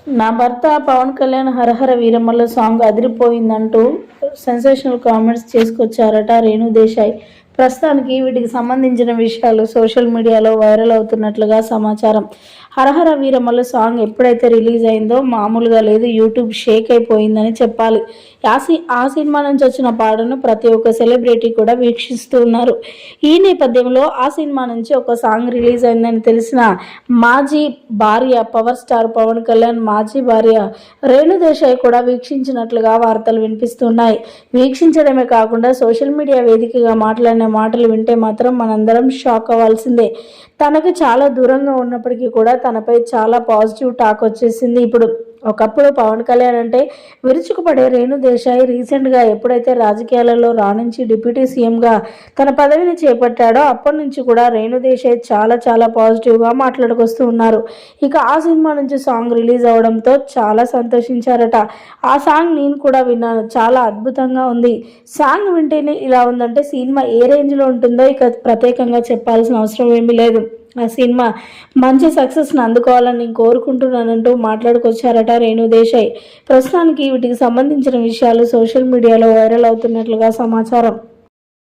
నా భర్త పవన్ కళ్యాణ్ హరహర వీరమల్ల సాంగ్ అదిరిపోయిందంటూ సెన్సేషనల్ కామెంట్స్ చేసుకొచ్చారట రేణు దేశాయ్. ప్రస్తుతానికి వీటికి సంబంధించిన విషయాలు సోషల్ మీడియాలో వైరల్ అవుతున్నట్లుగా సమాచారం. హరహర వీరమల్ల సాంగ్ ఎప్పుడైతే రిలీజ్ అయిందో మామూలుగా లేదు, యూట్యూబ్ షేక్ అయిపోయిందని చెప్పాలి. ఆ సినిమా నుంచి వచ్చిన పాటను ప్రతి ఒక్క సెలబ్రిటీ కూడా వీక్షిస్తూ ఉన్నారు. ఈ నేపథ్యంలో ఆ సినిమా నుంచి ఒక సాంగ్ రిలీజ్ అయిందని తెలిసిన మాజీ భార్య పవర్ స్టార్ పవన్ కళ్యాణ్ మాజీ భార్య రేణు దేశాయ్ కూడా వీక్షించినట్లుగా వార్తలు వినిపిస్తున్నాయి. వీక్షించడమే కాకుండా సోషల్ మీడియా వేదికగా మాట్లాడిన మాటలు వింటే మాత్రం మనందరం షాక్ అవ్వాల్సిందే. తనకు చాలా దూరంగా ఉన్నప్పటికీ కూడా తనపై చాలా పాజిటివ్ టాక్ వచ్చేసింది ఇప్పుడు. ఒకప్పుడు పవన్ కళ్యాణ్ అంటే విరుచుకుపడే రేణు దేశాయ్ రీసెంట్గా ఎప్పుడైతే రాజకీయాలలో రాణించి డిప్యూటీ సీఎంగా తన పదవిని చేపట్టాడో అప్పటి నుంచి కూడా రేణు దేశాయ్ చాలా చాలా పాజిటివ్గా మాట్లాడుకొస్తూ ఉన్నారు. ఇక ఆ సినిమా నుంచి సాంగ్ రిలీజ్ అవడంతో చాలా సంతోషించారట. ఆ సాంగ్ నేను కూడా విన్నాను, చాలా అద్భుతంగా ఉంది. సాంగ్ వింటేనే ఇలా ఉందంటే సినిమా ఏ రేంజ్లో ఉంటుందో ఇక ప్రత్యేకంగా చెప్పాల్సిన అవసరం ఏమీ లేదు. ఆ సినిమా మంచి సక్సెస్ని అందుకోవాలని నేను కోరుకుంటున్నానంటూ మాట్లాడుకొచ్చారట రేణు దేశాయ్. ప్రస్తుతానికి వీటికి సంబంధించిన విషయాలు సోషల్ మీడియాలో వైరల్ అవుతున్నట్లుగా సమాచారం.